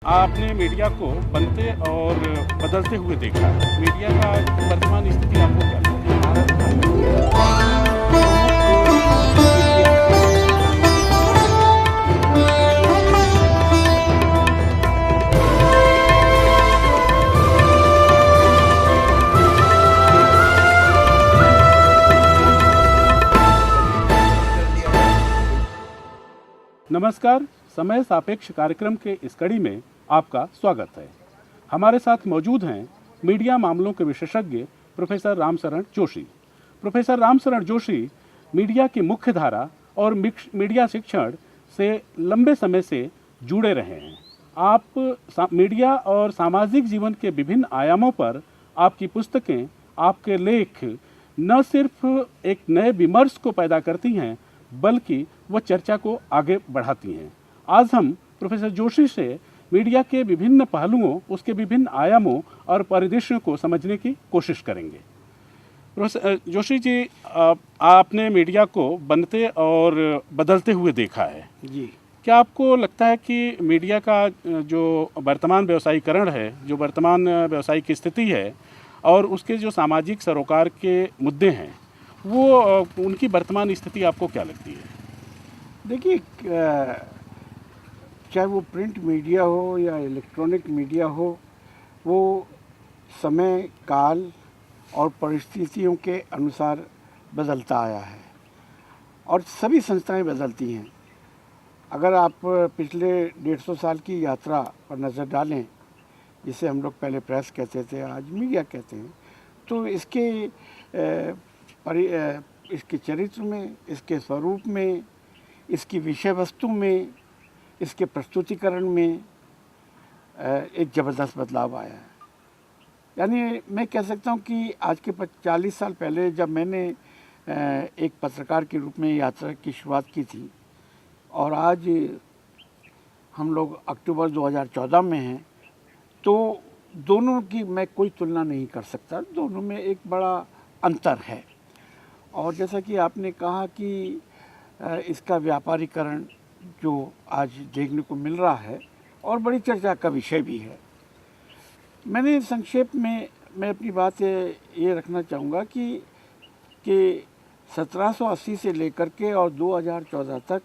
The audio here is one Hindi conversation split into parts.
आपने मीडिया को बनते और बदलते हुए देखा है। मीडिया का वर्तमान स्थिति आपको क्या लगती है? नमस्कार, समय सापेक्ष कार्यक्रम के इस कड़ी में आपका स्वागत है। हमारे साथ मौजूद हैं मीडिया मामलों के विशेषज्ञ professor Ramsharan Joshi. Professor Ramsharan Joshi media की मुख्य धारा और मीडिया शिक्षण से लंबे समय से जुड़े रहे हैं। आप मीडिया और सामाजिक जीवन के विभिन्न आयामों पर आपकी पुस्तकें, आपके लेख न सिर्फ एक नए विमर्श को पैदा करती हैं, बल्कि वह चर्चा को आगे बढ़ाती हैं। आज हम प्रोफेसर जोशी से मीडिया के विभिन्न पहलुओं, उसके विभिन्न आयामों और परिदृश्यों को समझने की कोशिश करेंगे। प्रोफेसर जोशी जी, आपने मीडिया को बनते और बदलते हुए देखा है जी। क्या आपको लगता है कि मीडिया का जो वर्तमान व्यवसायीकरण है, जो वर्तमान व्यावसायिक स्थिति है और उसके जो सामाजिक सरोकार के मुद्दे हैं, वो उनकी वर्तमान स्थिति आपको क्या लगती है? देखिए, चाहे वो प्रिंट मीडिया हो या इलेक्ट्रॉनिक मीडिया हो, वो समय, काल और परिस्थितियों के अनुसार बदलता आया है और सभी संस्थाएं बदलती हैं। अगर आप पिछले 150 साल की यात्रा पर नज़र डालें, जिसे हम लोग पहले प्रेस कहते थे, आज मीडिया कहते हैं, तो इसके चरित्र में, इसके स्वरूप में, इसकी विषय वस्तु में, इसके प्रस्तुतिकरण में एक ज़बरदस्त बदलाव आया है। यानी मैं कह सकता हूँ कि आज के 40 साल पहले जब मैंने एक पत्रकार के रूप में यात्रा की शुरुआत की थी और आज हम लोग अक्टूबर 2014 में हैं, तो दोनों की मैं कोई तुलना नहीं कर सकता। दोनों में एक बड़ा अंतर है। और जैसा कि आपने कहा कि इसका व्यापारीकरण जो आज देखने को मिल रहा है और बड़ी चर्चा का विषय भी है। मैंने संक्षेप में मैं अपनी बात ये रखना चाहूँगा कि 1780 से लेकर के और 2014 तक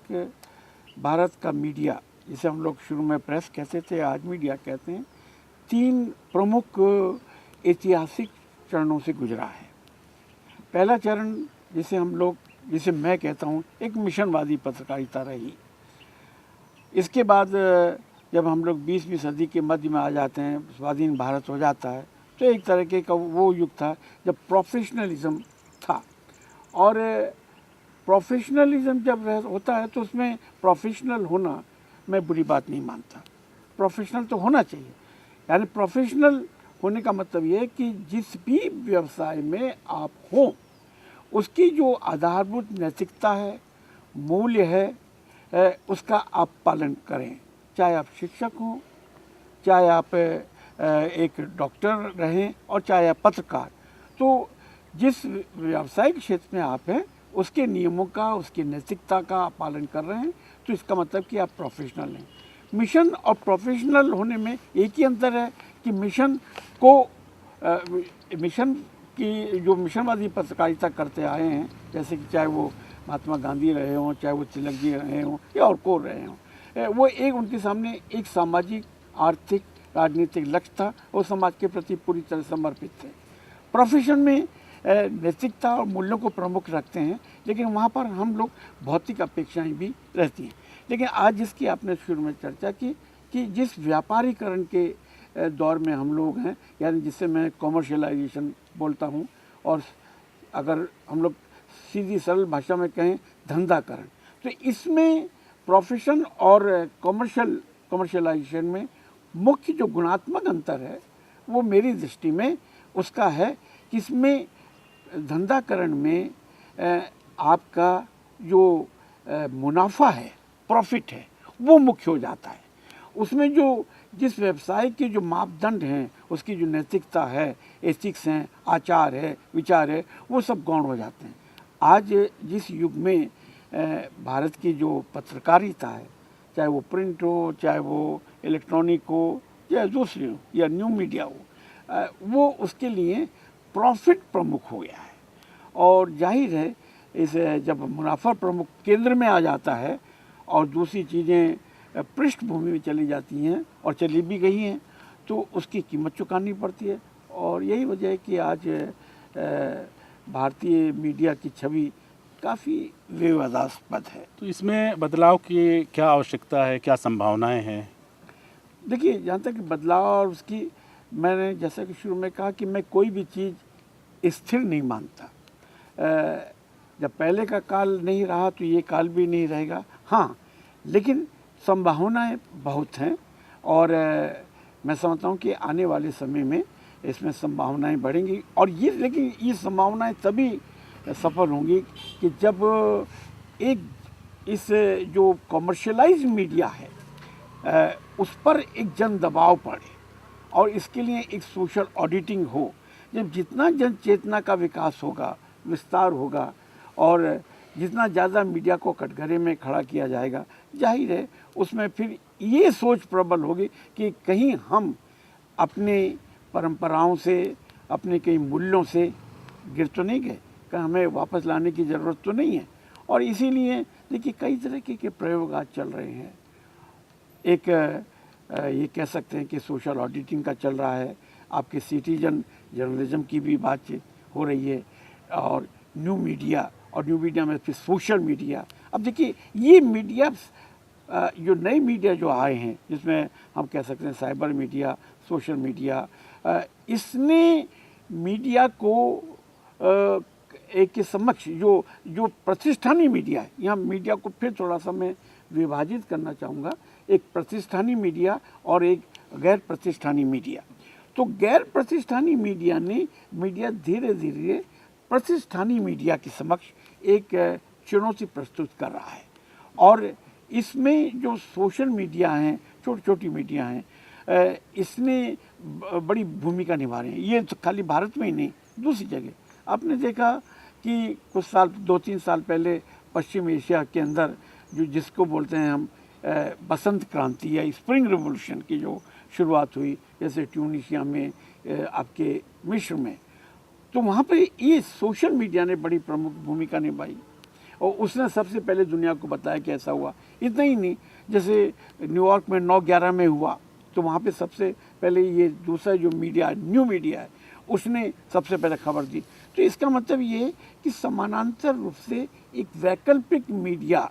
भारत का मीडिया, जिसे हम लोग शुरू में प्रेस कहते थे, आज मीडिया कहते हैं, 3 प्रमुख ऐतिहासिक चरणों से गुजरा है। पहला चरण जिसे मैं कहता हूँ एक मिशनवादी पत्रकारिता रही। इसके बाद जब हम लोग 20वीं सदी के मध्य में आ जाते हैं, स्वाधीन भारत हो जाता है, तो एक तरीके का वो युग था जब प्रोफेशनलिज्म था। और प्रोफेशनलिज्म जब होता है तो उसमें प्रोफेशनल होना मैं बुरी बात नहीं मानता। प्रोफेशनल तो होना चाहिए। यानी प्रोफेशनल होने का मतलब ये है कि जिस भी व्यवसाय में आप हों, उसकी जो आधारभूत नैतिकता है, मूल्य है, उसका आप पालन करें। चाहे आप शिक्षक हों, चाहे आप एक डॉक्टर रहें और चाहे आप पत्रकार। तो जिस व्यावसायिक क्षेत्र में आप हैं, उसके नियमों का, उसकी नैतिकता का आप पालन कर रहे हैं, तो इसका मतलब कि आप प्रोफेशनल हैं। मिशन और प्रोफेशनल होने में एक ही अंतर है कि मिशन की जो मिशनवादी पत्रकारिता करते आए हैं, जैसे कि चाहे वो महात्मा गांधी रहे हों, चाहे वो तिलक जी रहे हों या और को रहे हों, वो एक उनके सामने एक सामाजिक, आर्थिक, राजनीतिक लक्ष्य था और समाज के प्रति पूरी तरह समर्पित थे। प्रोफेशन में नैतिकता और मूल्यों को प्रमुख रखते हैं, लेकिन वहाँ पर हम लोग भौतिक अपेक्षाएं भी रहती हैं। लेकिन आज जिसकी आपने शुरू में चर्चा की कि जिस व्यापारीकरण के दौर में हम लोग हैं, यानी जिससे मैं कॉमर्शियलाइजेशन बोलता हूँ, और अगर हम लोग सीधी सरल भाषा में कहें धंधाकरण, तो इसमें प्रोफेशन और कॉमर्शियलाइजेशन में मुख्य जो गुणात्मक अंतर है वो मेरी दृष्टि में उसका है कि इसमें धंधाकरण में आपका जो मुनाफा है, प्रॉफिट है, वो मुख्य हो जाता है। उसमें जो जिस व्यवसाय के जो मापदंड हैं, उसकी जो नैतिकता है, एथिक्स हैं, आचार है, विचार है, वो सब गौण हो जाते हैं। आज जिस युग में भारत की जो पत्रकारिता है, चाहे वो प्रिंट हो, चाहे वो इलेक्ट्रॉनिक हो या दूसरी हो या न्यू मीडिया हो, वो उसके लिए प्रॉफिट प्रमुख हो गया है। और जाहिर है इस जब मुनाफा प्रमुख केंद्र में आ जाता है और दूसरी चीज़ें पृष्ठभूमि में चली जाती हैं और चली भी गई हैं, तो उसकी कीमत चुकानी पड़ती है। और यही वजह है कि आज भारतीय मीडिया की छवि काफ़ी विवादास्पद है। तो इसमें बदलाव की क्या आवश्यकता है, क्या संभावनाएं हैं? देखिए, जहाँ तक बदलाव और उसकी, मैंने जैसा कि शुरू में कहा कि मैं कोई भी चीज़ स्थिर नहीं मानता। जब पहले का काल नहीं रहा तो ये काल भी नहीं रहेगा। हाँ, लेकिन संभावनाएं बहुत हैं और मैं समझता हूँ कि आने वाले समय में इसमें संभावनाएं बढ़ेंगी। और ये संभावनाएं तभी सफल होंगी कि जब एक इस जो कमर्शियलाइज्ड मीडिया है उस पर एक जन दबाव पड़े और इसके लिए एक सोशल ऑडिटिंग हो। जब जितना जन चेतना का विकास होगा, विस्तार होगा और जितना ज़्यादा मीडिया को कटघरे में खड़ा किया जाएगा, जाहिर है उसमें फिर ये सोच प्रबल होगी कि कहीं हम अपने परंपराओं से, अपने कई मूल्यों से गिर तो नहीं गए, कि हमें वापस लाने की ज़रूरत तो नहीं है। और इसीलिए देखिए कई तरह के प्रयोग आज चल रहे हैं। एक ये कह सकते हैं कि सोशल ऑडिटिंग का चल रहा है, आपके सिटीजन जर्नलिज्म की भी बातचीत हो रही है और न्यू मीडिया, और न्यू मीडिया में फिर सोशल मीडिया। अब देखिए ये मीडिया जो नए मीडिया जो आए हैं, जिसमें हम कह सकते हैं साइबर मीडिया, सोशल मीडिया, इसने मीडिया को एक के समक्ष जो प्रतिष्ठानी मीडिया है, यहाँ मीडिया को फिर थोड़ा सा मैं विभाजित करना चाहूँगा, एक प्रतिष्ठानी मीडिया और एक गैर प्रतिष्ठानी मीडिया। तो गैर प्रतिष्ठानी मीडिया ने मीडिया धीरे धीरे प्रतिष्ठानी मीडिया के समक्ष एक चुनौती प्रस्तुत कर रहा है। और इसमें जो सोशल मीडिया हैं, छोटी छोटी मीडिया हैं, इसने बड़ी भूमिका निभा रहे हैं। ये तो खाली भारत में ही नहीं, दूसरी जगह आपने देखा कि कुछ साल, 2-3 साल पहले पश्चिम एशिया के अंदर जिसको बोलते हैं हम बसंत क्रांति या स्प्रिंग रिवॉल्यूशन की जो शुरुआत हुई, जैसे ट्यूनीशिया में, आपके मिस्र में, तो वहाँ पे ये सोशल मीडिया ने बड़ी प्रमुख भूमिका निभाई और उसने सबसे पहले दुनिया को बताया कि ऐसा हुआ। इतना ही नहीं, जैसे न्यूयॉर्क में 9/11 में हुआ, तो वहाँ पे सबसे पहले ये दूसरा जो मीडिया, न्यू मीडिया है, उसने सबसे पहले खबर दी। तो इसका मतलब ये है कि समानांतर रूप से एक वैकल्पिक मीडिया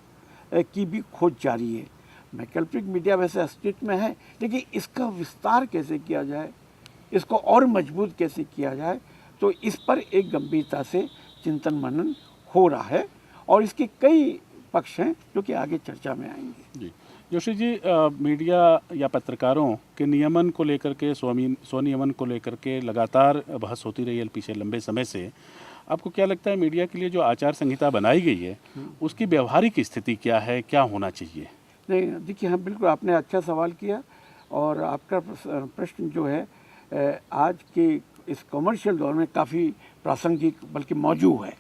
की भी खोज जारी है। वैकल्पिक मीडिया वैसे अस्तित्व में है, लेकिन इसका विस्तार कैसे किया जाए, इसको और मजबूत कैसे किया जाए, तो इस पर एक गंभीरता से चिंतन मनन हो रहा है और इसके कई पक्ष हैं जो कि आगे चर्चा में आएंगे। जी जोशी जी, मीडिया या पत्रकारों के नियमन को लेकर के, स्वनियमन को लेकर के लगातार बहस होती रही है पीछे लंबे समय से। आपको क्या लगता है मीडिया के लिए जो आचार संहिता बनाई गई है उसकी व्यवहारिक स्थिति क्या है, क्या होना चाहिए? नहीं, देखिए, हाँ बिल्कुल आपने अच्छा सवाल किया और आपका प्रश्न जो है आज के इस कमर्शियल दौर में काफ़ी प्रासंगिक बल्कि मौजूद है।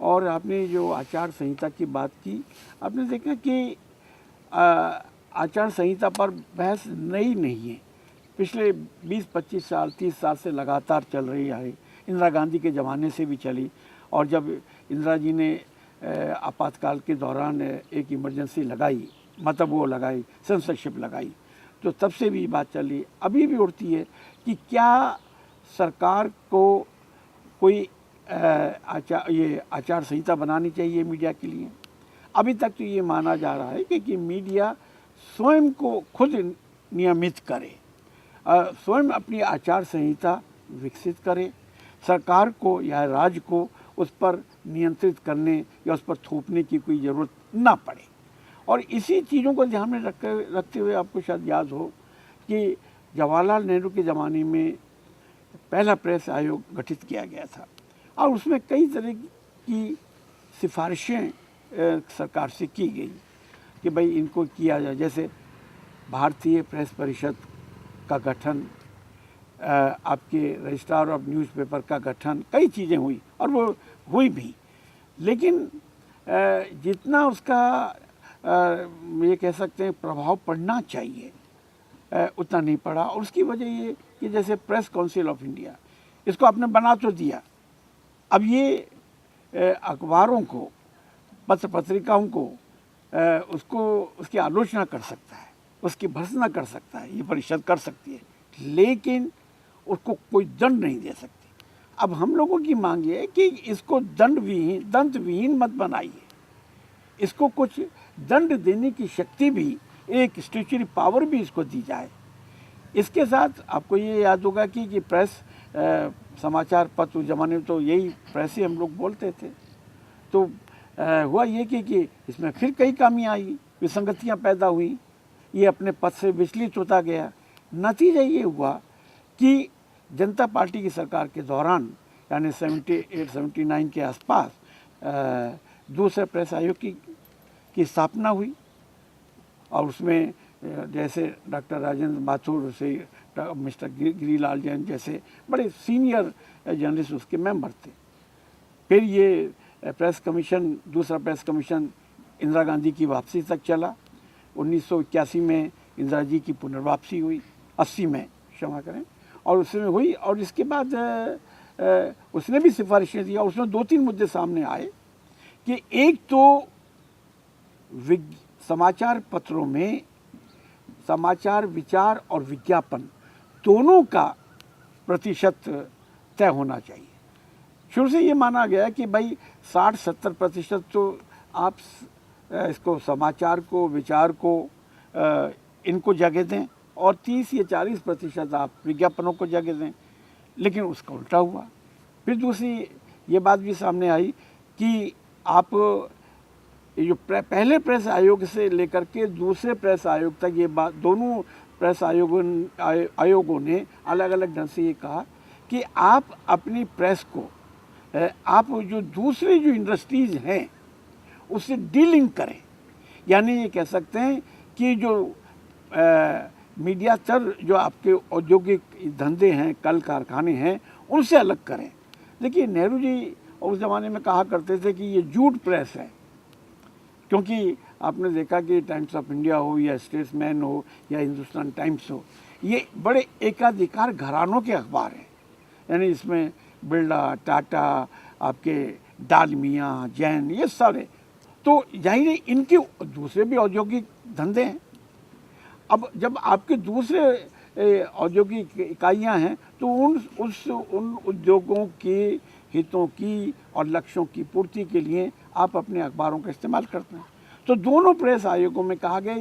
और आपने जो आचार संहिता की बात की, आपने देखा कि आचार संहिता पर बहस नई नहीं है, पिछले 20-25 साल, 30 साल से लगातार चल रही है। इंदिरा गांधी के ज़माने से भी चली और जब इंदिरा जी ने आपातकाल के दौरान एक इमरजेंसी लगाई, मतलब वो लगाई, सेंसरशिप लगाई, तो तब से भी बात चली, अभी भी उठती है कि क्या सरकार को कोई आचार संहिता बनानी चाहिए मीडिया के लिए। अभी तक तो ये माना जा रहा है कि मीडिया स्वयं को खुद नियमित करे, स्वयं अपनी आचार संहिता विकसित करे, सरकार को या राज्य को उस पर नियंत्रित करने या उस पर थोपने की कोई ज़रूरत ना पड़े। और इसी चीज़ों को ध्यान में रखते हुए आपको शायद याद हो कि जवाहरलाल नेहरू के ज़माने में पहला प्रेस आयोग गठित किया गया था और उसमें कई तरह की सिफारिशें सरकार से की गई कि भाई इनको किया जाए, जैसे भारतीय प्रेस परिषद का गठन, आपके रजिस्ट्रार ऑफ न्यूज़पेपर का गठन, कई चीज़ें हुई और वो हुई भी। लेकिन जितना उसका ये कह सकते हैं प्रभाव पड़ना चाहिए, उतना नहीं पढ़ा। और उसकी वजह ये कि जैसे प्रेस काउंसिल ऑफ इंडिया, इसको आपने बना तो दिया, अब ये अखबारों को, पत्र पत्रिकाओं को उसको उसकी आलोचना कर सकता है, उसकी भर्त्सना कर सकता है, ये परिषद कर सकती है, लेकिन उसको कोई दंड नहीं दे सकती। अब हम लोगों की मांग ये है कि इसको दंड विहीन मत बनाइए, इसको कुछ दंड देने की शक्ति भी, एक स्टैट्यूटरी पावर भी इसको दी जाए। इसके साथ आपको ये याद होगा कि प्रेस, समाचार पत्र, उस ज़माने में तो यही प्रेस ही हम लोग बोलते थे। तो हुआ ये कि इसमें फिर कई खामियां आई, विसंगतियां पैदा हुई, ये अपने पद से विचलित होता गया। नतीजा ये हुआ कि जनता पार्टी की सरकार के दौरान, यानी 78-79 के आसपास, दूसरे प्रेस आयोग की स्थापना हुई। और उसमें जैसे डॉक्टर राजेंद्र माथुर से मिस्टर गिरिलाल जैन जैसे बड़े सीनियर जर्नलिस्ट उसके मेंबर थे। फिर ये प्रेस कमीशन, दूसरा प्रेस कमीशन इंदिरा गांधी की वापसी तक चला। 1981 में इंदिरा जी की पुनर्वापसी हुई, 80 में क्षमा करें, और उसमें हुई। और इसके बाद उसने भी सिफारिशें दी और उसमें 2-3 मुद्दे सामने आए कि एक तो समाचार पत्रों में समाचार, विचार और विज्ञापन दोनों का प्रतिशत तय होना चाहिए। शुरू से ये माना गया कि भाई 60-70% तो आप इसको, समाचार को, विचार को, इनको जगह दें, और 30 या 40% आप विज्ञापनों को जगह दें। लेकिन उसका उल्टा हुआ। फिर दूसरी ये बात भी सामने आई कि आप जो पहले प्रेस आयोग से लेकर के दूसरे प्रेस आयोग तक, ये बात दोनों प्रेस आयोगों ने अलग अलग ढंग से ये कहा कि आप अपनी प्रेस को, आप जो दूसरे जो इंडस्ट्रीज हैं उससे डीलिंग करें। यानी ये कह सकते हैं कि जो मीडियातर जो आपके औद्योगिक धंधे हैं, कल कारखाने हैं, उनसे अलग करें। देखिए, नेहरू जी उस ज़माने में कहा करते थे कि ये झूठ प्रेस है, क्योंकि आपने देखा कि टाइम्स ऑफ इंडिया हो या स्टेट्समैन हो या हिंदुस्तान टाइम्स हो, ये बड़े एकाधिकार घरानों के अखबार हैं। यानी इसमें बिरला, टाटा, आपके डालमिया, जैन, ये सारे, तो जाहिर है इनके दूसरे भी औद्योगिक धंधे हैं। अब जब आपके दूसरे औद्योगिक इकाइयां हैं तो उन उद्योगों के हितों की और लक्ष्यों की पूर्ति के लिए आप अपने अखबारों का इस्तेमाल करते हैं। तो दोनों प्रेस आयोगों में कहा गया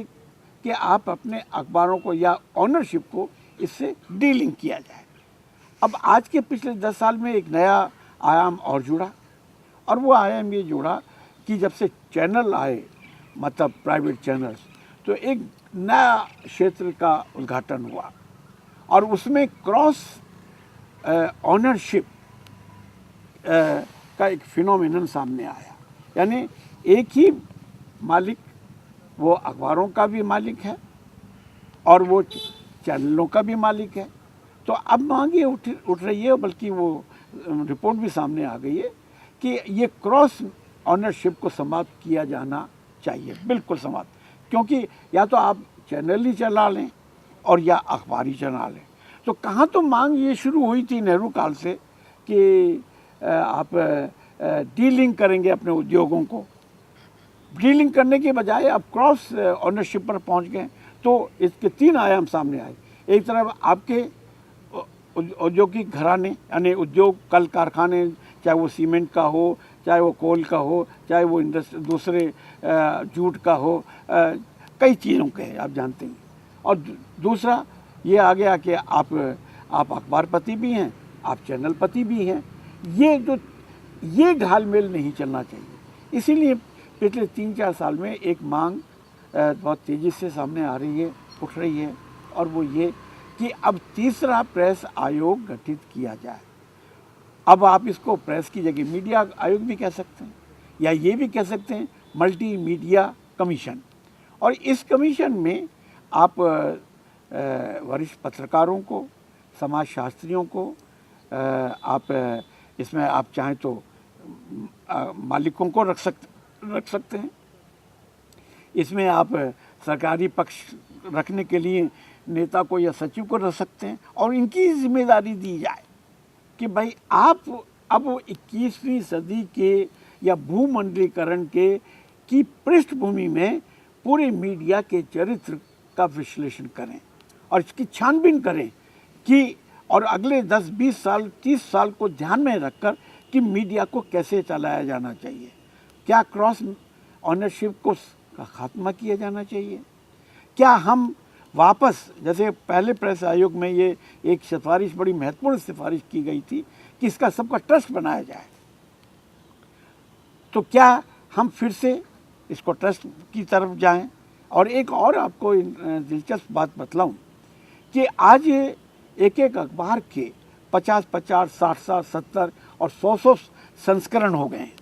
कि आप अपने अखबारों को या ऑनरशिप को इससे डीलिंग किया जाए। अब आज के पिछले 10 साल में एक नया आयाम और जुड़ा, और वो आयाम ये जुड़ा कि जब से चैनल आए, मतलब प्राइवेट चैनल्स, तो एक नया क्षेत्र का उद्घाटन हुआ और उसमें क्रॉस ऑनरशिप का एक फिनोमिनन सामने आया। यानी एक ही मालिक वो अखबारों का भी मालिक है और वो चैनलों का भी मालिक है। तो अब मांग ये उठ रही है, बल्कि वो रिपोर्ट भी सामने आ गई है कि ये क्रॉस ऑनरशिप को समाप्त किया जाना चाहिए, बिल्कुल समाप्त। क्योंकि या तो आप चैनल ही चला लें और या अखबार ही चला लें। तो कहाँ तो मांग ये शुरू हुई थी नेहरू काल से कि आप डीलिंग करेंगे अपने उद्योगों को, डीलिंग करने के बजाय आप क्रॉस ऑनरशिप पर पहुंच गए। तो इसके 3 आयाम सामने आए। एक तरफ आपके औद्योगिक घराने, यानी उद्योग, कल कारखाने, चाहे वो सीमेंट का हो, चाहे वो कोल का हो, चाहे वो दूसरे जूट का हो, कई चीज़ों के हैं, आप जानते हैं। और दूसरा ये आ गया कि आप अखबारपति भी हैं, आप चैनलपति भी हैं। ये घालमेल नहीं चलना चाहिए। इसीलिए पिछले 3-4 साल में एक मांग बहुत तेज़ी से सामने आ रही है, उठ रही है, और वो ये कि अब तीसरा प्रेस आयोग गठित किया जाए। अब आप इसको प्रेस की जगह मीडिया आयोग भी कह सकते हैं, या ये भी कह सकते हैं मल्टी मीडिया कमीशन। और इस कमीशन में आप वरिष्ठ पत्रकारों को, समाजशास्त्रियों को, आप इसमें आप चाहें तो मालिकों को रख सकते हैं। इसमें आप सरकारी पक्ष रखने के लिए नेता को या सचिव को रख सकते हैं और इनकी जिम्मेदारी दी जाए कि भाई आप अब 21वीं सदी के या भूमंडलीकरण के की पृष्ठभूमि में पूरे मीडिया के चरित्र का विश्लेषण करें और इसकी छानबीन करें कि और अगले 10, 20 साल, 30 साल को ध्यान में रखकर कि मीडिया को कैसे चलाया जाना चाहिए। क्या क्रॉस ऑनरशिप को का खात्मा किया जाना चाहिए? क्या हम वापस, जैसे पहले प्रेस आयोग में ये एक सिफारिश, बड़ी महत्वपूर्ण सिफारिश की गई थी कि इसका सबका ट्रस्ट बनाया जाए, तो क्या हम फिर से इसको ट्रस्ट की तरफ जाएं? और एक और आपको दिलचस्प बात बतलाऊं कि आज एक एक अखबार के 50-50, 60-60, 70 और 100 संस्करण हो गए हैं।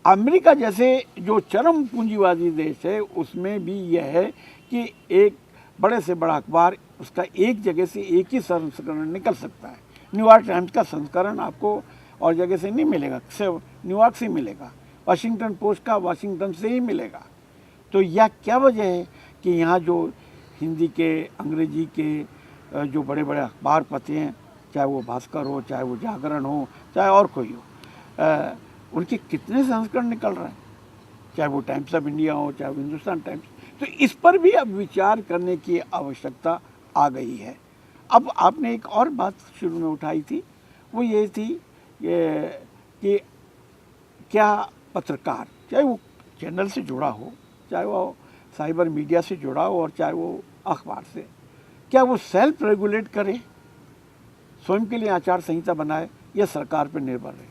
अमेरिका जैसे जो चरम पूंजीवादी देश है उसमें भी यह है कि एक बड़े से बड़ा अखबार उसका एक जगह से एक ही संस्करण निकल सकता है। न्यूयॉर्क टाइम्स का संस्करण आपको और जगह से नहीं मिलेगा, सिर्फ न्यूयॉर्क से मिलेगा। वाशिंगटन पोस्ट का वाशिंगटन से ही मिलेगा। तो यह क्या वजह है कि यहाँ जो हिंदी के, अंग्रेजी के जो बड़े बड़े अखबार पते हैं, चाहे वो भास्कर हो, चाहे वो जागरण हो, चाहे और कोई हो, उनके कितने संस्करण निकल रहे हैं, चाहे वो टाइम्स ऑफ इंडिया हो, चाहे वो हिंदुस्तान टाइम्स। तो इस पर भी अब विचार करने की आवश्यकता आ गई है। अब आपने एक और बात शुरू में उठाई थी, वो ये थी कि क्या पत्रकार, चाहे वो चैनल से जुड़ा हो, चाहे वो साइबर मीडिया से जुड़ा हो और चाहे वो अखबार से, क्या वो सेल्फ रेगुलेट करे, स्वयं के लिए आचार संहिता बनाए, या सरकार पर निर्भर रहे?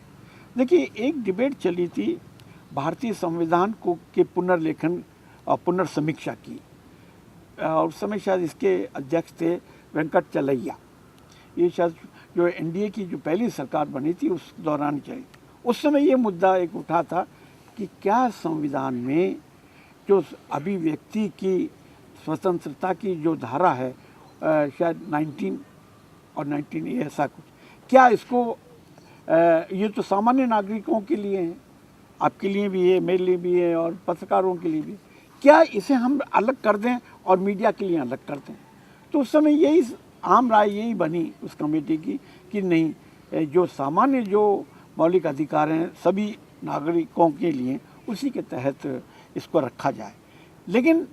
देखिए, एक डिबेट चली थी भारतीय संविधान को के पुनर्लेखन और पुनर्समीक्षा की, और उस समय शायद इसके अध्यक्ष थे वेंकट चलैया। ये शायद जो एनडीए की जो पहली सरकार बनी थी उस दौरान चली। उस समय ये मुद्दा एक उठा था कि क्या संविधान में जो अभिव्यक्ति की स्वतंत्रता की जो धारा है, शायद 19 और 19 ऐसा कुछ, क्या इसको ये तो सामान्य नागरिकों के लिए है, आपके लिए भी है, मेरे लिए भी है और पत्रकारों के लिए भी, क्या इसे हम अलग कर दें और मीडिया के लिए अलग कर दें? तो उस समय यही आम राय यही बनी उस कमेटी की कि नहीं, जो सामान्य जो मौलिक अधिकार हैं सभी नागरिकों के लिए, उसी के तहत इसको रखा जाए। लेकिन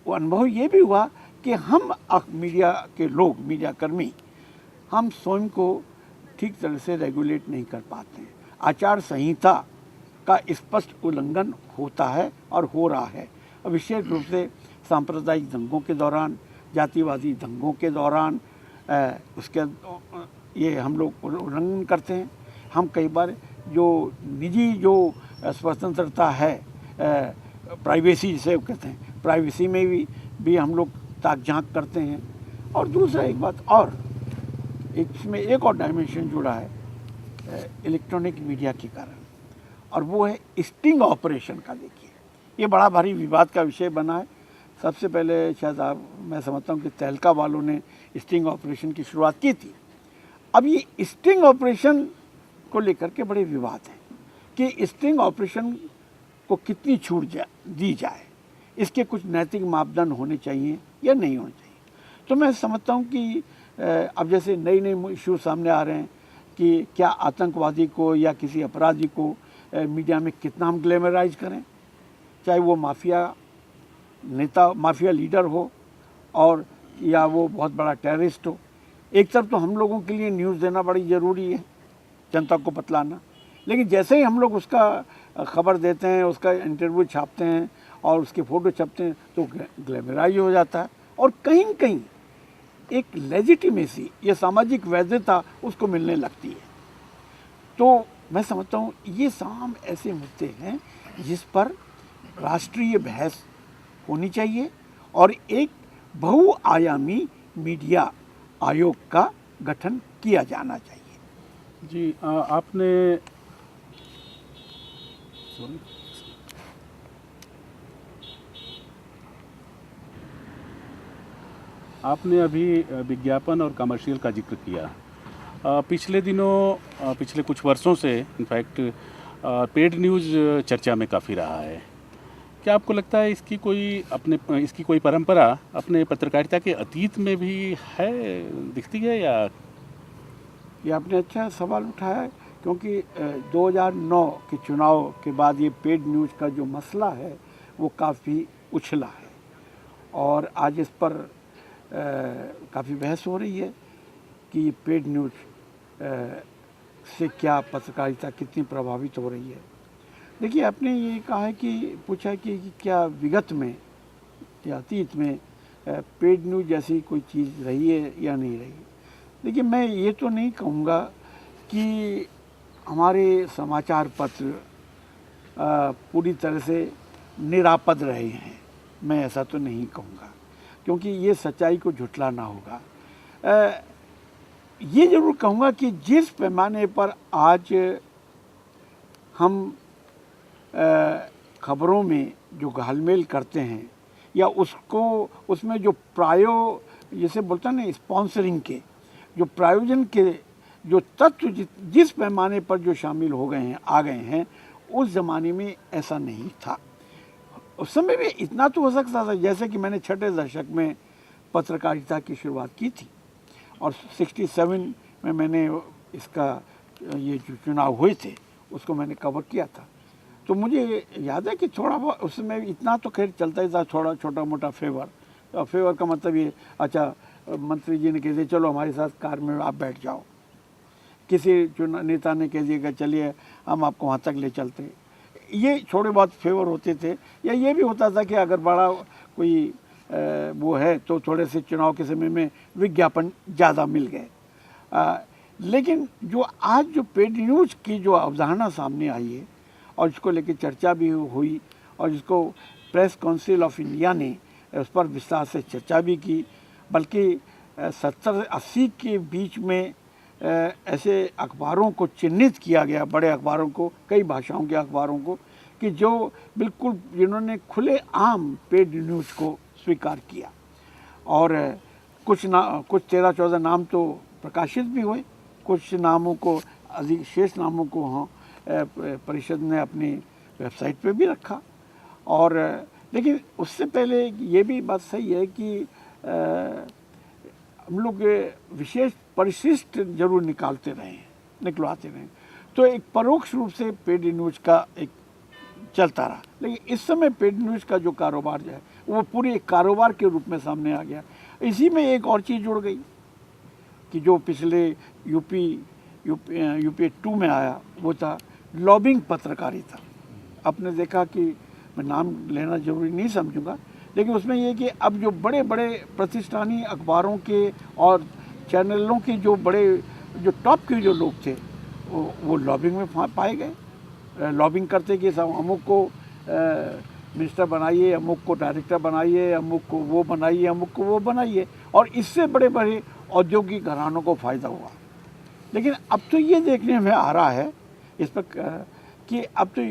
वो अनुभव ये भी हुआ कि हम मीडिया के लोग, मीडिया कर्मी, हम स्वयं को ठीक तरह से रेगुलेट नहीं कर पाते हैं। आचार संहिता का स्पष्ट उल्लंघन होता है और हो रहा है, विशेष रूप से सांप्रदायिक दंगों के दौरान, जातिवादी दंगों के दौरान उसके ये हम लोग उल्लंघन करते हैं। हम कई बार जो निजी जो स्वतंत्रता है, प्राइवेसी जिसे कहते हैं, प्राइवेसी में भी हम लोग ताक झांक करते हैं। और दूसरा एक बात और, इसमें एक और डायमेंशन जुड़ा है इलेक्ट्रॉनिक मीडिया के कारण, और वो है स्टिंग ऑपरेशन का। देखिए, ये बड़ा भारी विवाद का विषय बना है। सबसे पहले शायद मैं समझता हूँ कि तहलका वालों ने स्टिंग ऑपरेशन की शुरुआत की थी। अब ये स्टिंग ऑपरेशन को लेकर के बड़े विवाद हैं कि स्टिंग ऑपरेशन को कितनी छूट दी जाए, इसके कुछ नैतिक मापदंड होने चाहिए या नहीं होने चाहिए। तो मैं समझता हूँ कि अब जैसे नई नई इशू सामने आ रहे हैं कि क्या आतंकवादी को या किसी अपराधी को मीडिया में कितना हम ग्लैमराइज करें, चाहे वो माफिया नेता, माफिया लीडर हो और या वो बहुत बड़ा टेररिस्ट हो। एक तरफ तो हम लोगों के लिए न्यूज़ देना बड़ी ज़रूरी है, जनता को बतलाना, लेकिन जैसे ही हम लोग उसका खबर देते हैं, उसका इंटरव्यू छापते हैं और उसके फ़ोटो छापते हैं, तो ग्लैमराइज हो जाता है और कहीं न कहीं एक लेजिटिमेसी या सामाजिक वैधता उसको मिलने लगती है। तो मैं समझता हूँ ये तमाम ऐसे मुद्दे हैं जिस पर राष्ट्रीय बहस होनी चाहिए और एक बहुआयामी मीडिया आयोग का गठन किया जाना चाहिए। जी, आपने अभी विज्ञापन और कमर्शियल का जिक्र किया। पिछले दिनों, पिछले कुछ वर्षों से इनफैक्ट पेड न्यूज़ चर्चा में काफ़ी रहा है। क्या आपको लगता है इसकी कोई परंपरा अपने पत्रकारिता के अतीत में भी है, दिखती है या? ये आपने अच्छा सवाल उठाया है, क्योंकि 2009 के चुनाव के बाद ये पेड न्यूज़ का जो मसला है वो काफ़ी उछला है और आज इस पर काफ़ी बहस हो रही है कि ये पेड न्यूज़ से क्या पत्रकारिता कितनी प्रभावित हो रही है। देखिए, आपने ये कहा है कि पूछा कि क्या विगत में या अतीत में पेड न्यूज़ जैसी कोई चीज़ रही है या नहीं रही। देखिए, मैं ये तो नहीं कहूँगा कि हमारे समाचार पत्र पूरी तरह से निरापद रहे हैं, मैं ऐसा तो नहीं कहूँगा, क्योंकि ये सच्चाई को झुठलाना होगा। ये ज़रूर कहूँगा कि जिस पैमाने पर आज हम खबरों में जो घालमेल करते हैं या उसमें जो जैसे बोलते हैं ना, स्पॉन्सरिंग के जो प्रायोजन के जो तत्व जिस पैमाने पर जो शामिल हो गए हैं, आ गए हैं, उस ज़माने में ऐसा नहीं था। उस समय में इतना तो हो सकता था, जैसे कि मैंने 6ठे दशक में पत्रकारिता की शुरुआत की थी और 67 में मैंने इसका ये जो चुनाव हुए थे उसको मैंने कवर किया था। तो मुझे याद है कि थोड़ा बहुत उसमें इतना तो खैर चलता ही था, थोड़ा छोटा मोटा फेवर। तो फेवर का मतलब ये, अच्छा मंत्री जी ने कह दिया चलो हमारे साथ कार में आप बैठ जाओ, किसी नेता ने कह दिया चलिए हम आपको वहाँ तक ले चलते, ये थोड़े बहुत फेवर होते थे। या ये भी होता था कि अगर बड़ा कोई वो है तो थोड़े से चुनाव के समय में विज्ञापन ज़्यादा मिल गए। लेकिन जो आज जो पेड न्यूज़ की जो अवधारणा सामने आई है और इसको लेकर चर्चा भी हुई और जिसको प्रेस काउंसिल ऑफ इंडिया ने उस पर विस्तार से चर्चा भी की, बल्कि 70-80 के बीच में ऐसे अखबारों को चिन्हित किया गया, बड़े अखबारों को, कई भाषाओं के अखबारों को, कि जो बिल्कुल जिन्होंने खुले आम पेड न्यूज़ को स्वीकार किया। और कुछ 13-14 नाम तो प्रकाशित भी हुए, कुछ नामों को, अधिक शेष नामों को हाँ परिषद ने अपनी वेबसाइट पे भी रखा। और लेकिन उससे पहले ये भी बात सही है कि हम लोग विशेष परिशिष्ट जरूर निकलवाते रहे। तो एक परोक्ष रूप से पेड न्यूज़ का एक चलता रहा, लेकिन इस समय पेड न्यूज़ का जो कारोबार जो है वो पूरे एक कारोबार के रूप में सामने आ गया। इसी में एक और चीज़ जुड़ गई कि जो पिछले यूपी 2 में आया, वो था लॉबिंग पत्रकारिता। आपने देखा कि मैं नाम लेना जरूरी नहीं समझूंगा, लेकिन उसमें ये कि अब जो बड़े बड़े प्रतिष्ठानीय अखबारों के और चैनलों के जो टॉप के जो लोग थे वो लॉबिंग में पाए गए। लॉबिंग करते कि सब अमुक को मिनिस्टर बनाइए, अमुक को डायरेक्टर बनाइए, अमुक को वो बनाइए, अमुक को वो बनाइए, और इससे बड़े बड़े औद्योगिक घरानों को फ़ायदा हुआ। लेकिन अब तो ये देखने में आ रहा है इस पर कि अब तो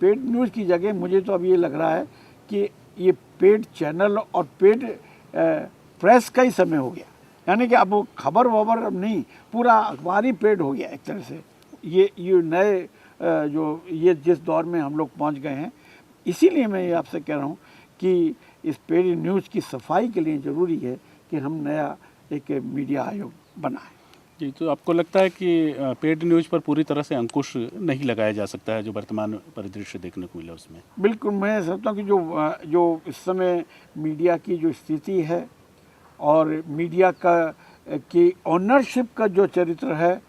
पेड न्यूज़ की जगह मुझे तो अब ये लग रहा है कि ये पेड चैनल और पेड प्रेस का ही समय हो गया। यानी कि अब खबर वबर अब नहीं, पूरा अखबार ही पेड हो गया एक तरह से। ये नए जो ये जिस दौर में हम लोग पहुंच गए हैं, इसीलिए मैं ये आपसे कह रहा हूँ कि इस पेड न्यूज़ की सफाई के लिए ज़रूरी है कि हम नया एक मीडिया आयोग बनाएं। जी, तो आपको लगता है कि पेड न्यूज़ पर पूरी तरह से अंकुश नहीं लगाया जा सकता है जो वर्तमान परिदृश्य देखने को मिला उसमें? बिल्कुल, मैं समझता हूँ कि जो इस समय मीडिया की जो स्थिति है और मीडिया की ऑनरशिप का जो चरित्र है,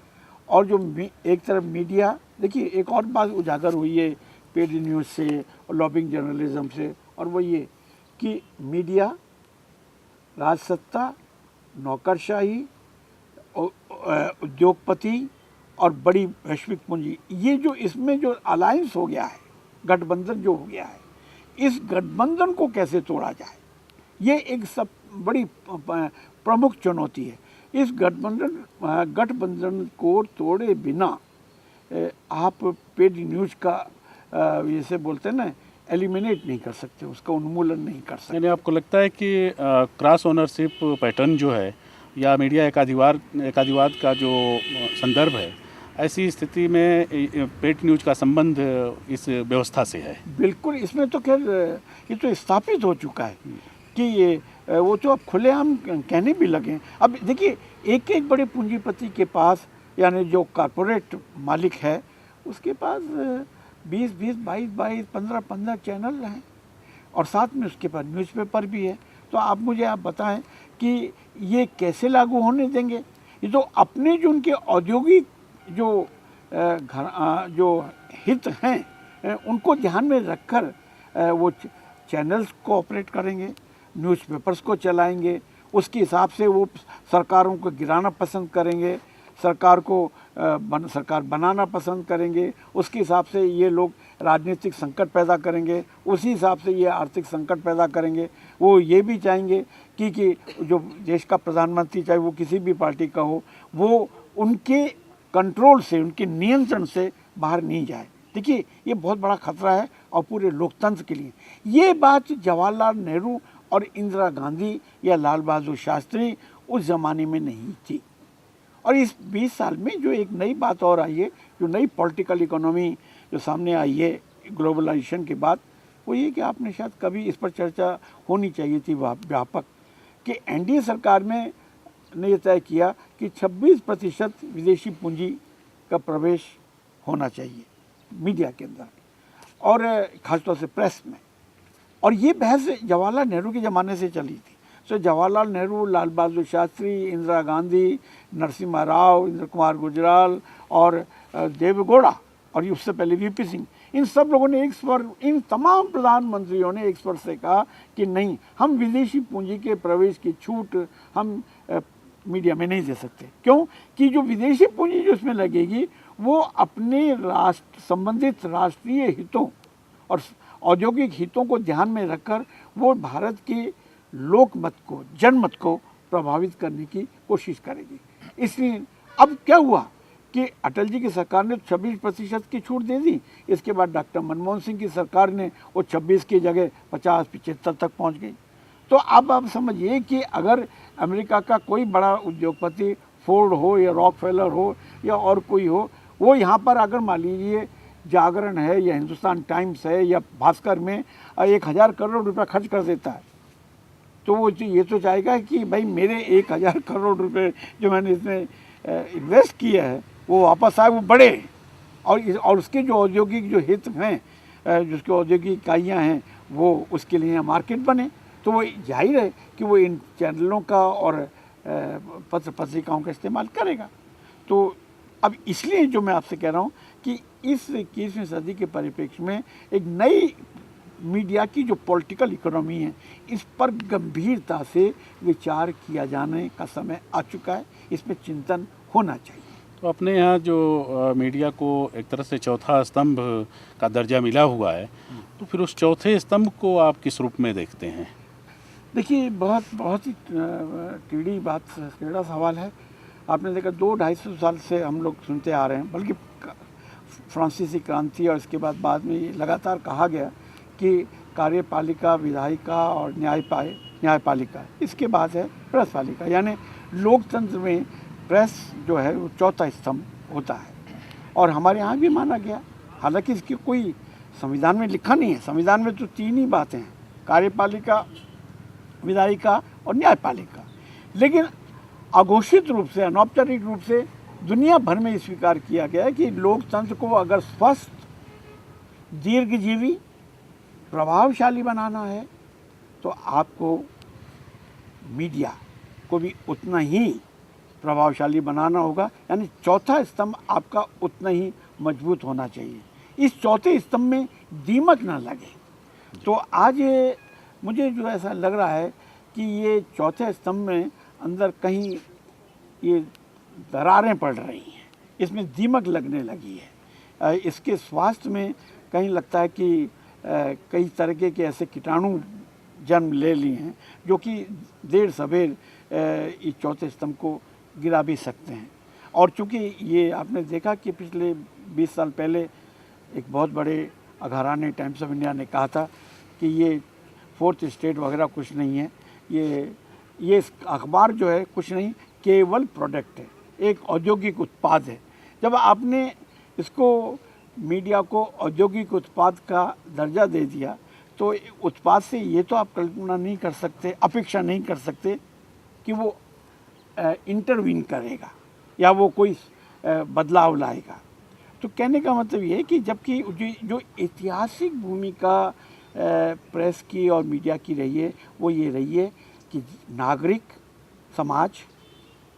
और जो एक तरफ मीडिया, देखिए एक और बात उजागर हुई है पेड न्यूज़ से और लॉबिंग जर्नलिज्म से, और वो ये कि मीडिया, राजसत्ता, नौकरशाही, उद्योगपति और बड़ी वैश्विक पूंजी, ये जो इसमें जो अलायंस हो गया है, गठबंधन जो हो गया है, इस गठबंधन को कैसे तोड़ा जाए, ये एक सब बड़ी प्रमुख चुनौती है। इस गठबंधन को तोड़े बिना आप पेड न्यूज़ का जैसे बोलते हैं ना, एलिमिनेट नहीं कर सकते, उसका उन्मूलन नहीं कर सकते। यानी आपको लगता है कि क्रॉस ओनरशिप पैटर्न जो है या मीडिया एकाधिवाद का जो संदर्भ है, ऐसी स्थिति में पेड न्यूज का संबंध इस व्यवस्था से है। बिल्कुल, इसमें तो खैर ये तो स्थापित हो चुका है कि ये वो तो अब खुलेआम कहने भी लगे। अब देखिए, एक एक बड़े पूंजीपति के पास, यानी जो कॉरपोरेट मालिक है, उसके पास 20-20, 22-22, 15-15 चैनल हैं और साथ में उसके पास न्यूज़पेपर भी है। तो आप बताएं कि ये कैसे लागू होने देंगे? ये तो अपने जो उनके औद्योगिक जो जो हित हैं उनको ध्यान में रखकर वो चैनल्स को ऑपरेट करेंगे, न्यूज़पेपर्स को चलाएंगे, उसके हिसाब से वो सरकारों को गिराना पसंद करेंगे, सरकार बनाना पसंद करेंगे, उसके हिसाब से ये लोग राजनीतिक संकट पैदा करेंगे, उसी हिसाब से ये आर्थिक संकट पैदा करेंगे। वो ये भी चाहेंगे कि जो देश का प्रधानमंत्री, चाहे वो किसी भी पार्टी का हो, वो उनके कंट्रोल से, उनके नियंत्रण से बाहर नहीं जाए। देखिए, ये बहुत बड़ा खतरा है और पूरे लोकतंत्र के लिए। ये बात जवाहरलाल नेहरू और इंदिरा गांधी या लाल बहादुर शास्त्री उस ज़माने में नहीं थी। और इस 20 साल में जो एक नई बात और आई है, जो नई पॉलिटिकल इकोनॉमी जो सामने आई है ग्लोबलाइजेशन के बाद, वो ये कि आपने शायद कभी इस पर चर्चा होनी चाहिए थी व्यापक, कि एनडीए सरकार में ने तय किया कि 26% विदेशी पूंजी का प्रवेश होना चाहिए मीडिया के अंदर और ख़ासतौर से प्रेस में। और ये बहस जवाहरलाल नेहरू के ज़माने से चली थी। तो जवाहरलाल नेहरू, लाल बहादुर शास्त्री, इंदिरा गांधी, नरसिम्हा राव, इंद्र कुमार गुजराल और देवेगौड़ा और उससे पहले वीपी सिंह, इन सब लोगों ने एक स्वर, इन तमाम प्रधानमंत्रियों ने एक स्वर से कहा कि नहीं, हम विदेशी पूंजी के प्रवेश की छूट हम मीडिया में नहीं दे सकते। क्यों? कि जो विदेशी पूंजी जो उसमें लगेगी वो अपने संबंधित राष्ट्रीय हितों और औद्योगिक हितों को ध्यान में रखकर वो भारत के लोकमत को, जनमत को प्रभावित करने की कोशिश करेगी। इसलिए अब क्या हुआ कि अटल जी की सरकार ने 26% की छूट दे दी। इसके बाद डॉक्टर मनमोहन सिंह की सरकार ने वो 26 की जगह 50-75 तक पहुंच गई। तो अब आप समझिए कि अगर अमेरिका का कोई बड़ा उद्योगपति, फोर्ड हो या रॉकफेलर हो या और कोई हो, वो यहाँ पर अगर मान लीजिए जागरण है या हिंदुस्तान टाइम्स है या भास्कर में 1000 करोड़ रुपया खर्च कर देता है, तो वो ये तो चाहेगा कि भाई मेरे 1000 करोड़ रुपए जो मैंने इसमें इन्वेस्ट किया है वो वापस आए, वो बढ़े और उसके जो औद्योगिक जो हित हैं, जिसके औद्योगिक इकाइयाँ हैं, वो उसके लिए मार्केट बने। तो वो जाहिर है कि वो इन चैनलों का और पत्र पत्रिकाओं का इस्तेमाल करेगा। तो अब इसलिए जो मैं आपसे कह रहा हूँ कि इस 21वीं सदी के परिप्रेक्ष्य में एक नई मीडिया की जो पॉलिटिकल इकोनॉमी है, इस पर गंभीरता से विचार किया जाने का समय आ चुका है। इसमें चिंतन होना चाहिए। तो अपने यहाँ जो मीडिया को एक तरह से चौथा स्तंभ का दर्जा मिला हुआ है, तो फिर उस चौथे स्तंभ को आप किस रूप में देखते हैं? देखिए, बहुत ही टेढ़ा सवाल है। आपने देखा 200-250 साल से हम लोग सुनते आ रहे हैं, बल्कि फ्रांसीसी क्रांति और इसके बाद में ये लगातार कहा गया कि कार्यपालिका, विधायिका और न्यायपालिका, इसके बाद है प्रेस पालिका। यानी लोकतंत्र में प्रेस जो है वो चौथा स्तंभ होता है और हमारे यहाँ भी माना गया। हालांकि इसकी कोई संविधान में लिखा नहीं है। संविधान में तो 3 ही बातें हैं, कार्यपालिका, विधायिका और न्यायपालिका। लेकिन अघोषित रूप से, अनौपचारिक रूप से दुनिया भर में स्वीकार किया गया है कि लोकतंत्र को अगर स्वस्थ, दीर्घजीवी, प्रभावशाली बनाना है तो आपको मीडिया को भी उतना ही प्रभावशाली बनाना होगा। यानी चौथा स्तंभ आपका उतना ही मजबूत होना चाहिए। इस चौथे स्तंभ में दीमक ना लगे। तो आज मुझे जो ऐसा लग रहा है कि ये चौथे स्तंभ में अंदर कहीं ये दरारें पड़ रही हैं, इसमें दीमक लगने लगी है। इसके स्वास्थ्य में कहीं लगता है कि कई तरह के ऐसे कीटाणु जन्म ले लिए हैं जो कि देर सवेर इस चौथे स्तंभ को गिरा भी सकते हैं। और चूँकि ये आपने देखा कि पिछले 20 साल पहले एक बहुत बड़े घराने टाइम्स ऑफ इंडिया ने कहा था कि ये फोर्थ स्टेट वगैरह कुछ नहीं है, ये अखबार जो है कुछ नहीं, केवल प्रोडक्ट है, एक औद्योगिक उत्पाद है। जब आपने इसको मीडिया को औद्योगिक उत्पाद का दर्जा दे दिया तो उत्पाद से ये तो आप कल्पना नहीं कर सकते, अपेक्षा नहीं कर सकते कि वो इंटरवीन करेगा या वो कोई बदलाव लाएगा। तो कहने का मतलब ये है कि जबकि जो ऐतिहासिक भूमिका प्रेस की और मीडिया की रही है वो ये रही है कि नागरिक समाज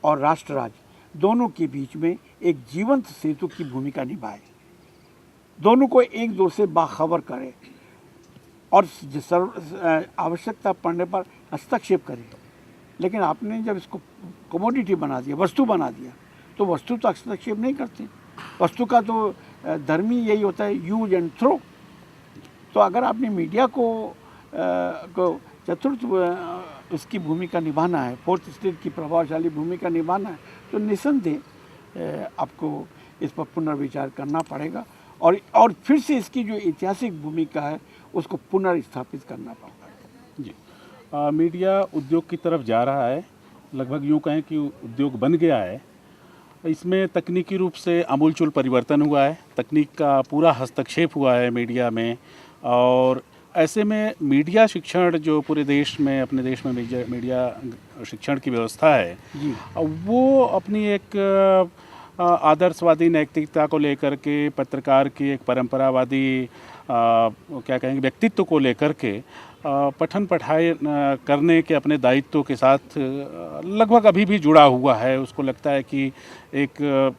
और राष्ट्र राज्य दोनों के बीच में एक जीवंत सेतु की भूमिका निभाए, दोनों को एक दूसरे से बाखबर करे और आवश्यकता पड़ने पर हस्तक्षेप करे। लेकिन आपने जब इसको कमोडिटी बना दिया, वस्तु बना दिया, तो वस्तु तो हस्तक्षेप नहीं करते। वस्तु का तो धर्म ही यही होता है, यूज एंड थ्रो। तो अगर आपने मीडिया को चतुर्थ उसकी भूमिका निभाना है, फोर्थ स्टेट की प्रभावशाली भूमिका निभाना है, तो निसंदेह आपको इस पर पुनर्विचार करना पड़ेगा और फिर से इसकी जो ऐतिहासिक भूमिका है उसको पुनर्स्थापित करना पड़ेगा। जी, मीडिया उद्योग की तरफ जा रहा है, लगभग यूँ कहें कि उद्योग बन गया है। इसमें तकनीकी रूप से आमूलचूल परिवर्तन हुआ है, तकनीक का पूरा हस्तक्षेप हुआ है मीडिया में। और ऐसे में मीडिया शिक्षण जो पूरे देश में, अपने देश में मीडिया शिक्षण की व्यवस्था है जी, वो अपनी एक आदर्शवादी नैतिकता को लेकर के, पत्रकार की एक परंपरावादी क्या कहेंगे व्यक्तित्व को लेकर के पठन पढ़ाई करने के अपने दायित्व के साथ लगभग अभी भी जुड़ा हुआ है। उसको लगता है कि एक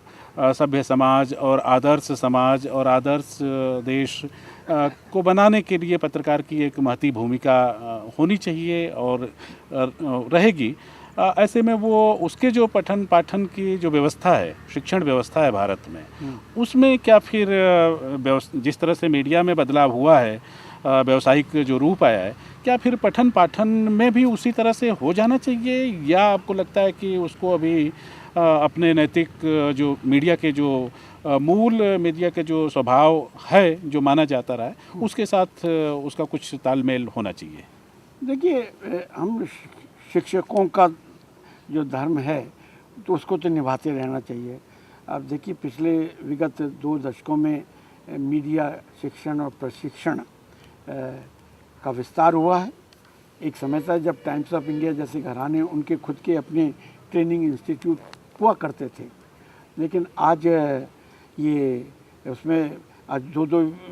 सभ्य समाज और आदर्श देश को बनाने के लिए पत्रकार की एक महती भूमिका होनी चाहिए और रहेगी। ऐसे में वो उसके जो पठन पाठन की जो व्यवस्था है, शिक्षण व्यवस्था है भारत में, उसमें क्या फिर जिस तरह से मीडिया में बदलाव हुआ है, व्यावसायिक जो रूप आया है, क्या फिर पठन पाठन में भी उसी तरह से हो जाना चाहिए, या आपको लगता है कि उसको अभी अपने नैतिक जो मीडिया के जो मूल मीडिया के जो स्वभाव है जो माना जाता रहा है, उसके साथ उसका कुछ तालमेल होना चाहिए? देखिए, हम शिक्षकों का जो धर्म है तो उसको तो निभाते रहना चाहिए। अब देखिए, पिछले विगत 2 दशकों में मीडिया शिक्षण और प्रशिक्षण का विस्तार हुआ है। एक समय था जब टाइम्स ऑफ इंडिया जैसे घराने उनके खुद के अपने ट्रेनिंग इंस्टीट्यूट हुआ करते थे, लेकिन आज ये उसमें आज 2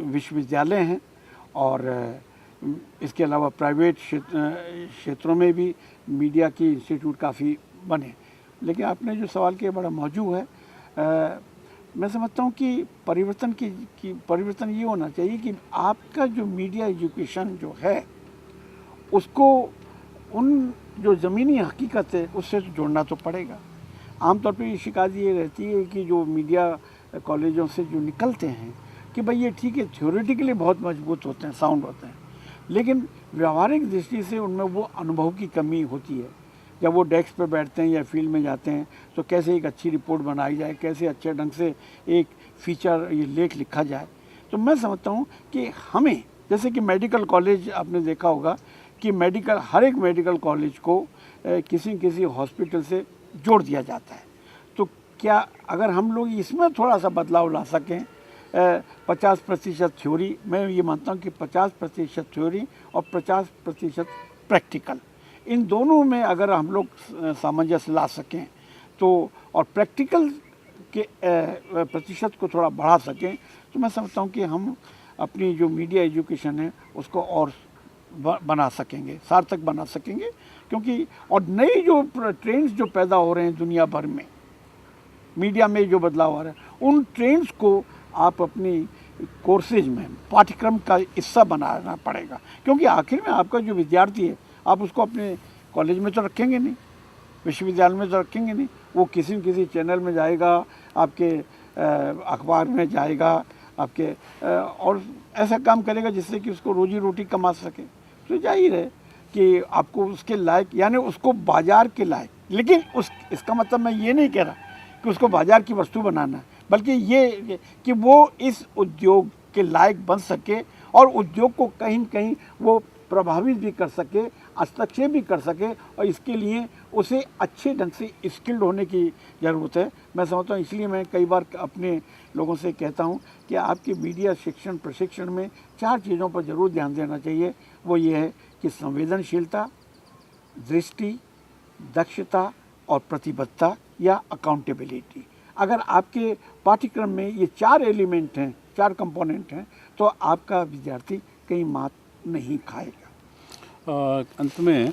विश्वविद्यालय हैं और इसके अलावा प्राइवेट क्षेत्रों में भी मीडिया की इंस्टीट्यूट काफ़ी बने। लेकिन आपने जो सवाल किया बड़ा मौजूद है। मैं समझता हूँ कि परिवर्तन ये होना चाहिए कि आपका जो मीडिया एजुकेशन जो है उसको उन जो ज़मीनी हकीकत है उससे तो जोड़ना तो पड़ेगा। आमतौर पर ये शिकायत ये रहती है कि जो मीडिया कॉलेजों से जो निकलते हैं कि भाई ये ठीक है, थ्योरेटिकली बहुत मजबूत होते हैं, साउंड होते हैं, लेकिन व्यावहारिक दृष्टि से उनमें वो अनुभव की कमी होती है। जब वो डेस्क पे बैठते हैं या फील्ड में जाते हैं तो कैसे एक अच्छी रिपोर्ट बनाई जाए, कैसे अच्छे ढंग से एक फीचर ये लेख लिखा जाए। तो मैं समझता हूँ कि हमें, जैसे कि मेडिकल कॉलेज आपने देखा होगा कि हर एक मेडिकल कॉलेज को किसी हॉस्पिटल से जोड़ दिया जाता है। तो क्या अगर हम लोग इसमें थोड़ा सा बदलाव ला सकें, 50% थ्योरी, मैं ये मानता हूँ कि 50% थ्योरी और 50% प्रैक्टिकल, इन दोनों में अगर हम लोग सामंजस्य ला सकें तो, और प्रैक्टिकल के प्रतिशत को थोड़ा बढ़ा सकें, तो मैं समझता हूँ कि हम अपनी जो मीडिया एजुकेशन है उसको और बना सकेंगे, सार्थक बना सकेंगे। क्योंकि और नई जो ट्रेंड्स जो पैदा हो रहे हैं दुनिया भर में, मीडिया में जो बदलाव आ रहा है, उन ट्रेंड्स को आप अपनी कोर्सेज में पाठ्यक्रम का हिस्सा बनाना पड़ेगा। क्योंकि आखिर में आपका जो विद्यार्थी है, आप उसको अपने कॉलेज में तो रखेंगे नहीं, विश्वविद्यालय में तो रखेंगे नहीं, वो किसी न किसी चैनल में जाएगा, आपके अखबार में जाएगा, आपके और ऐसा काम करेगा जिससे कि उसको रोजी रोटी कमा सके। तो जाहिर है कि आपको उसके लायक, यानी उसको बाजार के लायक, लेकिन इसका मतलब मैं ये नहीं कह रहा कि उसको बाजार की वस्तु बनाना है, बल्कि ये कि वो इस उद्योग के लायक बन सके और उद्योग को कहीं न कहीं वो प्रभावित भी कर सके हस्तक्षेप भी कर सके, और इसके लिए उसे अच्छे ढंग से स्किल्ड होने की ज़रूरत है। मैं समझता हूँ, इसलिए मैं कई बार अपने लोगों से कहता हूँ कि आपके मीडिया शिक्षण प्रशिक्षण में 4 चीज़ों पर ज़रूर ध्यान देना चाहिए। वो ये है कि संवेदनशीलता, दृष्टि, दक्षता और प्रतिबद्धता या अकाउंटेबिलिटी। अगर आपके पाठ्यक्रम में ये 4 एलिमेंट हैं, 4 कंपोनेंट हैं, तो आपका विद्यार्थी कहीं मात नहीं खाएगा। अंत में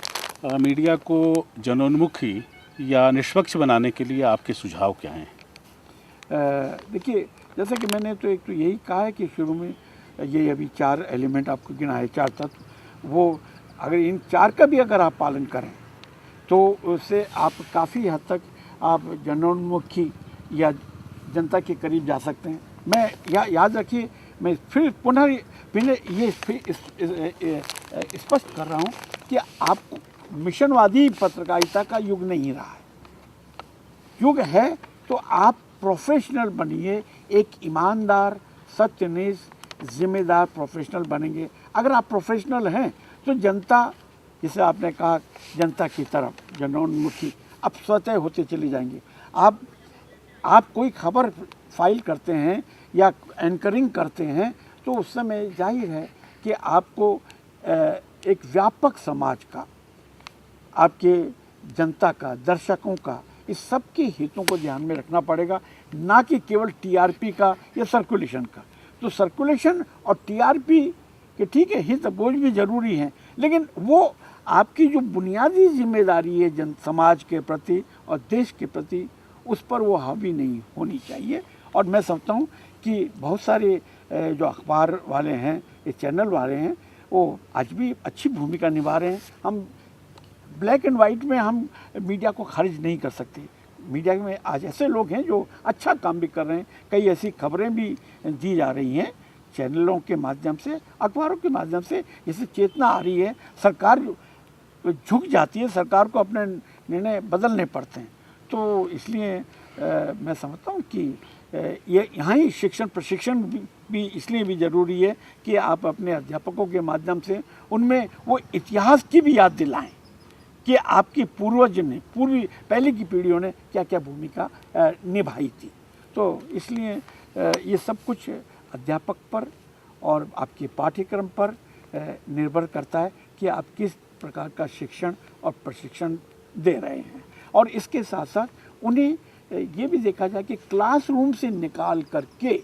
मीडिया को जनोन्मुखी या निष्पक्ष बनाने के लिए आपके सुझाव क्या हैं? देखिए, जैसे कि मैंने तो एक तो यही कहा है कि शुरू में ये अभी 4 एलिमेंट आपको गिना है, 4 तत्व, वो अगर इन 4 का भी अगर आप पालन करें तो उससे आप काफ़ी हद तक आप जनोन्मुखी या जनता के करीब जा सकते हैं। मैं याद रखिए, मैं फिर पुनः ये स्पष्ट कर रहा हूँ कि आप मिशनवादी पत्रकारिता का युग नहीं रहा है। युग है तो आप प्रोफेशनल बनिए, एक ईमानदार, सत्यनिष्ठ, जिम्मेदार प्रोफेशनल बनेंगे। अगर आप प्रोफेशनल हैं तो जनता, जिसे आपने कहा जनता की तरफ जनोन्मुखी, अब स्वतः होते चले जाएंगे। आप कोई खबर फाइल करते हैं या एंकरिंग करते हैं तो उस समय जाहिर है कि आपको एक व्यापक समाज का, आपके जनता का, दर्शकों का, इस सब के हितों को ध्यान में रखना पड़ेगा, ना कि केवल टीआरपी का या सर्कुलेशन का। तो सर्कुलेशन और टीआरपी के ठीक है, हित बोझ भी ज़रूरी हैं, लेकिन वो आपकी जो बुनियादी जिम्मेदारी है जन समाज के प्रति और देश के प्रति, उस पर वो हावी नहीं होनी चाहिए। और मैं समझता हूँ कि बहुत सारे जो अखबार वाले हैं, ये चैनल वाले हैं, वो आज भी अच्छी भूमिका निभा रहे हैं। हम ब्लैक एंड वाइट में हम मीडिया को खारिज नहीं कर सकते। मीडिया में आज ऐसे लोग हैं जो अच्छा काम भी कर रहे हैं। कई ऐसी खबरें भी दी जा रही हैं चैनलों के माध्यम से, अखबारों के माध्यम से, जिससे चेतना आ रही है। सरकार झुक जाती है, सरकार को अपने निर्णय बदलने पड़ते हैं। तो इसलिए मैं समझता हूँ कि ये यहाँ ही शिक्षण प्रशिक्षण भी इसलिए भी ज़रूरी है कि आप अपने अध्यापकों के माध्यम से उनमें वो इतिहास की भी याद दिलाएं कि आपकी पूर्वज ने, पहले की पीढ़ियों ने क्या क्या भूमिका निभाई थी। तो इसलिए ये सब कुछ अध्यापक पर और आपके पाठ्यक्रम पर निर्भर करता है कि आप किस प्रकार का शिक्षण और प्रशिक्षण दे रहे हैं। और इसके साथ साथ उन्हें ये भी देखा जाए कि क्लासरूम से निकाल करके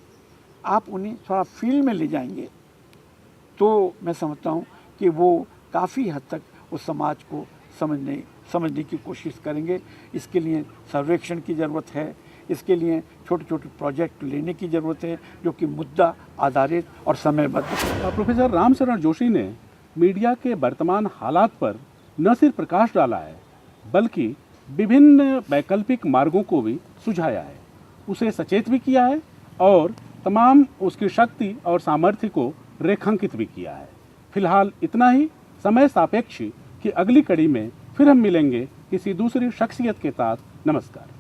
आप उन्हें थोड़ा फील्ड में ले जाएंगे तो मैं समझता हूँ कि वो काफ़ी हद तक उस समाज को समझने की कोशिश करेंगे। इसके लिए सर्वेक्षण की ज़रूरत है, इसके लिए छोटे छोटे प्रोजेक्ट लेने की ज़रूरत है जो कि मुद्दा आधारित और समयबद्ध। प्रोफेसर रामशरण जोशी ने मीडिया के वर्तमान हालात पर न सिर्फ प्रकाश डाला है बल्कि विभिन्न वैकल्पिक मार्गों को भी सुझाया है, उसे सचेत भी किया है और तमाम उसकी शक्ति और सामर्थ्य को रेखांकित भी किया है। फिलहाल इतना ही। समय सापेक्ष की अगली कड़ी में फिर हम मिलेंगे किसी दूसरी शख्सियत के साथ। नमस्कार।